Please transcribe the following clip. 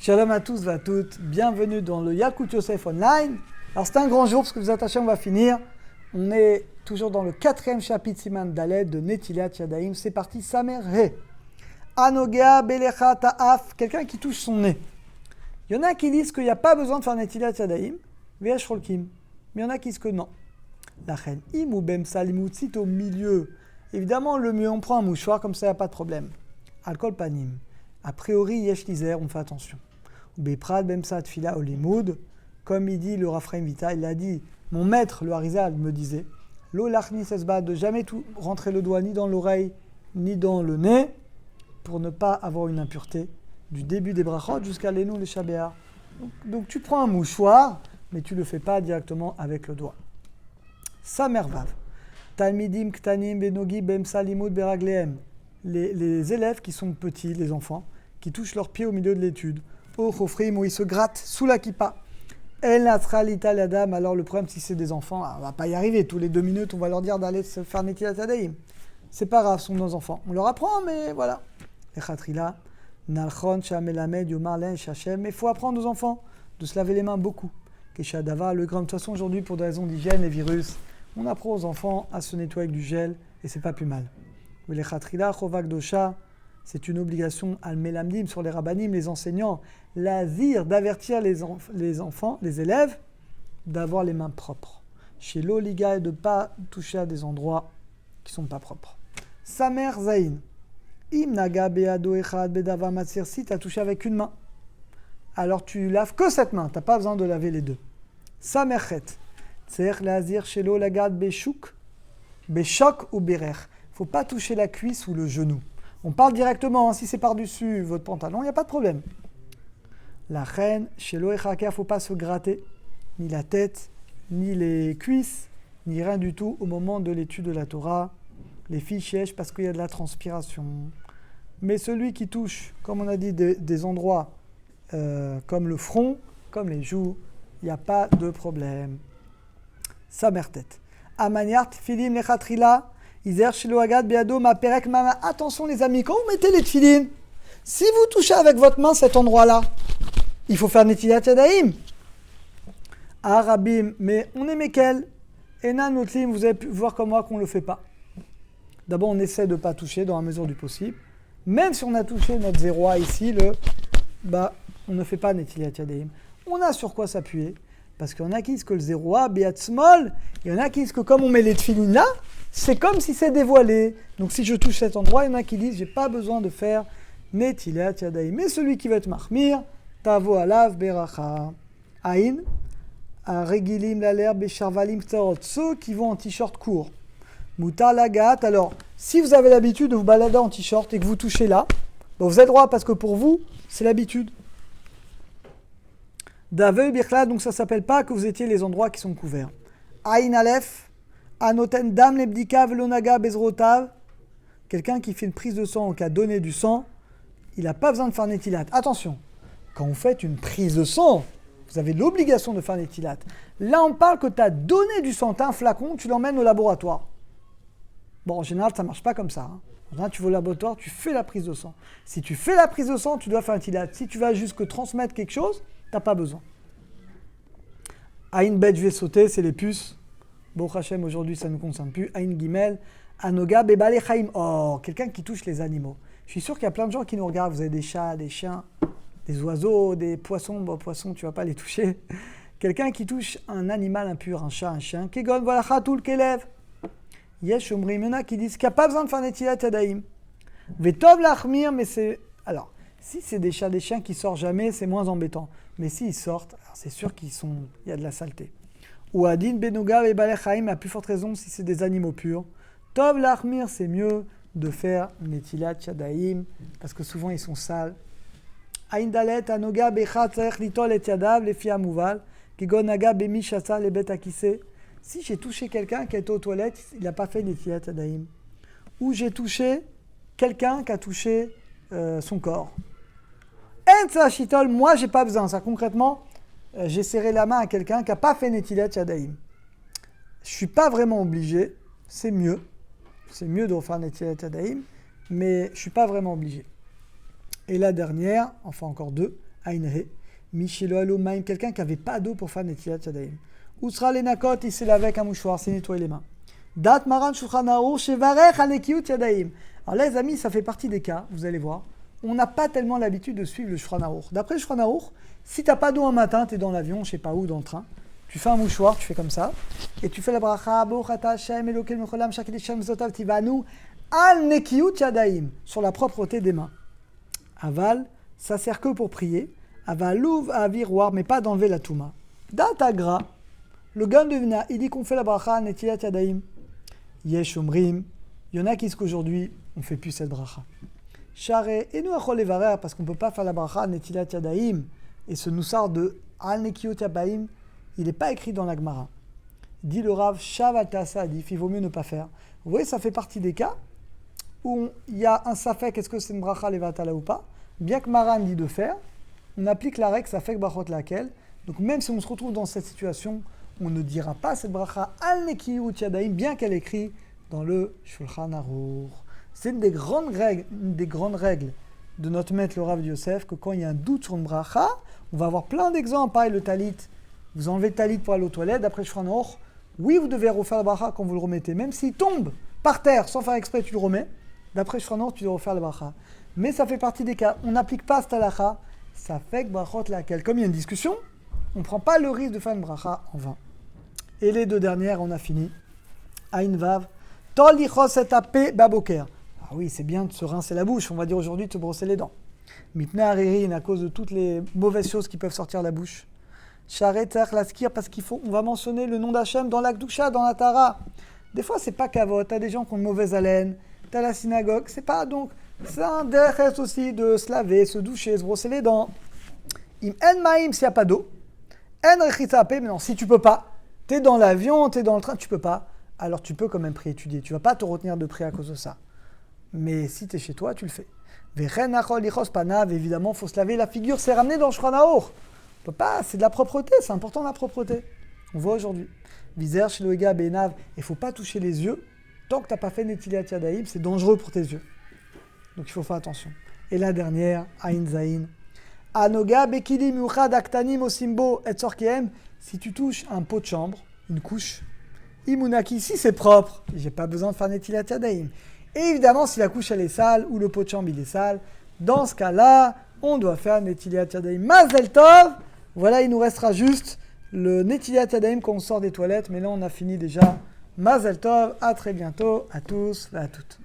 Shalom à tous et à toutes, bienvenue dans le Yalkut Yosef Online. Alors c'est un grand jour parce que vous attachez, on va finir. On est toujours dans le 4e chapitre Siman Dalet de Netilat Yadayim. C'est parti, Samer He. Anogea Belecha Ta'af, quelqu'un qui touche son nez. Il y en a qui disent qu'il n'y a pas besoin de faire Netilat Yadayim, Ve'esh Rolkim. Mais il y en a qui disent que non. La reine, Im ou Bem Salimutsit au milieu. Évidemment, le mieux, on prend un mouchoir, comme ça, il n'y a pas de problème. Alcool Panim. A priori, Yesh Lizer, on fait attention. Beprad Bemsa Tfila Olimoud, comme il dit le Raphaël Vita, il a dit, mon maître, le Harizal, me disait, Lo lachni sesba, de jamais tout rentrer le doigt ni dans l'oreille, ni dans le nez, pour ne pas avoir une impureté, du début des brachot jusqu'à l'énou, les shabéa. Donc tu prends un mouchoir, mais tu ne le fais pas directement avec le doigt. Samer Vav. Talmidim Ktanim Benogi Bemsa Limoud Beraglehem. Les élèves qui sont petits, les enfants, qui touchent leurs pieds au milieu de l'étude, au chofrim, où ils se grattent sous la kippa. El natra l'italadam, alors le problème, si c'est des enfants, on ne va pas y arriver. Tous les 2 minutes, on va leur dire d'aller se faire netilat yadayim. C'est pas grave, ce sont nos enfants. On leur apprend, mais voilà. Echatrila, nalchon shamelamed yomar len shachem. Mais il faut apprendre aux enfants de se laver les mains beaucoup. Keshadava, le grand. De toute façon, aujourd'hui, pour des raisons d'hygiène et virus, on apprend aux enfants à se nettoyer avec du gel, et c'est pas plus mal. L'Echatrila, chovak dosha, c'est une obligation al-melamdim sur les rabbanim, les enseignants, l'azir d'avertir les enfants, les élèves, d'avoir les mains propres. Chez l'oliga, de ne pas toucher à des endroits qui ne sont pas propres. Samer zain, im naga beado echad bedava matzir, si tu as touché avec une main, alors tu laves que cette main, tu n'as pas besoin de laver les deux. Samer chet, tser l'azir chez l'olagad beshuk, beshok ou berer. Il ne faut pas toucher la cuisse ou le genou. On parle directement, hein, si c'est par-dessus votre pantalon, il n'y a pas de problème. La reine, chez l'oechaka, il ne faut pas se gratter, ni la tête, ni les cuisses, ni rien du tout au moment de l'étude de la Torah. Les filles chèchent parce qu'il y a de la transpiration. Mais celui qui touche, comme on a dit, des endroits comme le front, comme les joues, il n'y a pas de problème. Samer tête. Amaniart, filim lechatrila. Attention les amis, quand vous mettez les tefilines, si vous touchez avec votre main cet endroit-là, il faut faire netilat yadayim. Arabim, mais on est mekel. Enan notlim, vous avez pu voir comme moi qu'on ne le fait pas. D'abord, on essaie de ne pas toucher dans la mesure du possible. Même si on a touché notre 0A ici, on ne fait pas netilat yadayim. On a sur quoi s'appuyer. Parce qu'il y en a qui disent que le 0A, biat small, il y en a qui disent que comme on met les tefilines là, c'est comme si c'est dévoilé. Donc si je touche cet endroit, il y en a qui disent, j'ai pas besoin de faire netilat yadayim. Mais celui qui va être mahmir, tavo alav beracha. Aïn, regilim laler besharvalim ktarot. Ceux qui vont en t-shirt court. Mutar lagat. Alors, si vous avez l'habitude de vous balader en t-shirt et que vous touchez là, vous avez le droit parce que pour vous, c'est l'habitude. Daveu birkla, donc ça s'appelle pas que vous étiez les endroits qui sont couverts. Aïn alef. Anoten dam lebdika velonaga bezrotav, quelqu'un qui fait une prise de sang ou qui a donné du sang, il n'a pas besoin de faire netilat. Attention, quand vous faites une prise de sang, vous avez l'obligation de faire netilat. Là, on parle que tu as donné du sang, tu as un flacon, tu l'emmènes au laboratoire. Bon, en général, ça ne marche pas comme ça. En général, tu vas au laboratoire, tu fais la prise de sang. Si tu fais la prise de sang, tu dois faire netilat. Si tu vas jusque transmettre quelque chose, tu n'as pas besoin. À une bête, je vais sauter, c'est les puces. Baruch Hashem, aujourd'hui, ça ne nous concerne plus. Aïn Gimel, Anoga, Bebale Chaim. Oh, quelqu'un qui touche les animaux. Je suis sûr qu'il y a plein de gens qui nous regardent. Vous avez des chats, des chiens, des oiseaux, des poissons. Bon, poissons, tu ne vas pas les toucher. Quelqu'un qui touche un animal impur, un chat, un chien. Kegon, voilà, Khatoul, Kelev. Yesh, Omrimena, qui disent qu'il n'y a pas besoin de faire netilat yadayim. Vetov lachmir, mais c'est. Alors, si c'est des chats, des chiens qui sortent jamais, c'est moins embêtant. Mais s'ils sortent, alors c'est sûr qu'il y a de la saleté. Ou Adin Benoga et Balechaim, à plus forte raison si c'est des animaux purs. Tov l'achmir, c'est mieux de faire netilat yadayim, parce que souvent ils sont sales. Aïn dalet, anoga bechat tzarech litol et yadav, les filles amouval, kigon naga bemi chassa, les bêtes akissé. Si j'ai touché quelqu'un qui était aux toilettes, il n'a pas fait netilat yadayim. Ou j'ai touché quelqu'un qui a touché son corps. En tzachitol, moi j'ai pas besoin, ça concrètement. J'ai serré la main à quelqu'un qui n'a pas fait netilat yadayim. Je ne suis pas vraiment obligé, c'est mieux. C'est mieux de refaire netilat yadayim, mais je ne suis pas vraiment obligé. Et la dernière, enfin encore 2, Ainhe, Michelo Alo Maim, quelqu'un qui n'avait pas d'eau pour faire Netilat Yadayim. Usra Lenakot, il s'est lavé avec un mouchoir, s'est nettoyé les mains. Dat Maran Shulchan Aruch, Shevarech Hanekiut Yadayim. Alors là, les amis, ça fait partie des cas, vous allez voir. On n'a pas tellement l'habitude de suivre le Shulchan Aruch. D'après le Shulchan Aruch, si tu n'as pas d'eau un matin, tu es dans l'avion, je sais pas où, dans le train, tu fais un mouchoir, tu fais comme ça, et tu fais la bracha, Bochata Hashem, Elokel Mecholam, Shakil Hashem, Zotav Tivanu, Al Nekiut Yadayim, sur la propreté des mains. Aval, ça sert que pour prier. Avalouv à viroir, mais pas d'enlever la touma. Datagra, le gars de Vina, il dit qu'on fait la bracha, Netilat Yadayim. Yesh Omrim, il y en a qui disent qu'aujourd'hui, on ne fait plus cette bracha. Share, et nous achol levarer, parce qu'on ne peut pas faire la bracha, Netilat Yadayim, et ce noussard de Al Nekiut Yadayim, il n'est pas écrit dans la Gemara. Dit le Rav, Shavata Sadif, il vaut mieux ne pas faire. Vous voyez, ça fait partie des cas où il y a un safek, est-ce que c'est une bracha levatala ou pas. Bien que Maran dit de faire, on applique la règle safek brachot laquelle. Donc même si on se retrouve dans cette situation, on ne dira pas cette bracha al nekiyut yadayim, bien qu'elle est écrite dans le Shulchan Aruch. C'est une des grandes règles de notre maître le Rav Yosef, que quand il y a un doute sur une bracha, on va avoir plein d'exemples. Pareil, le talit, vous enlevez le talit pour aller aux toilettes, d'après Shulchan Aruch, oui, vous devez refaire la bracha quand vous le remettez, même s'il tombe par terre, sans faire exprès, tu le remets. D'après Shulchan Aruch, tu dois refaire la bracha. Mais ça fait partie des cas. On n'applique pas cette halakha. Ça fait que brachot laquelle. Comme il y a une discussion, on ne prend pas le risque de faire une bracha en vain. Et les deux dernières, on a fini. Aïn vav. Tol lichos et apé baboker. Ah oui, c'est bien de se rincer la bouche. On va dire aujourd'hui de se brosser les dents. Mitna haririn, à cause de toutes les mauvaises choses qui peuvent sortir de la bouche. Sharet tzarich laskir, parce on va mentionner le nom d'Hachem dans la Kdusha, dans la Tara. Des fois, c'est pas kavod. T'as des gens qui ont une mauvaise haleine. T'as la synagogue. C'est pas donc. C'est un derech aussi de se laver, se doucher, se brosser les dents. Im en maïm, s'il n'y a pas d'eau. En rechitza apé, mais non, si tu peux pas. Tu es dans l'avion, tu es dans le train, tu peux pas. Alors tu peux quand même prier, étudier. Tu vas pas te retenir de prier à cause de ça. Mais si tu es chez toi, tu le fais. Vechen achol lichos panav, évidemment, il faut se laver la figure. C'est ramené dans Shulchan Aruch. On peut pas, c'est de la propreté, c'est important la propreté. On voit aujourd'hui. Viser shloega benav, il ne faut pas toucher les yeux. Tant que tu n'as pas fait Netilat Yadayim, c'est dangereux pour tes yeux. Donc il faut faire attention. Et la dernière, Aïn Zaïn. Anoga bekili miuchad aktanim osimbo et sorkiem. Si tu touches un pot de chambre, une couche, imunaki, si c'est propre, j'ai pas besoin de faire Netilat Yadayim. Et évidemment, si la couche elle est sale ou le pot de chambre il est sale, dans ce cas-là, on doit faire Netilat Yadayim. Mazel tov. Voilà, il nous restera juste le Netilat Yadayim quand on sort des toilettes. Mais là, on a fini déjà. Mazel tov. À très bientôt. À tous et à toutes.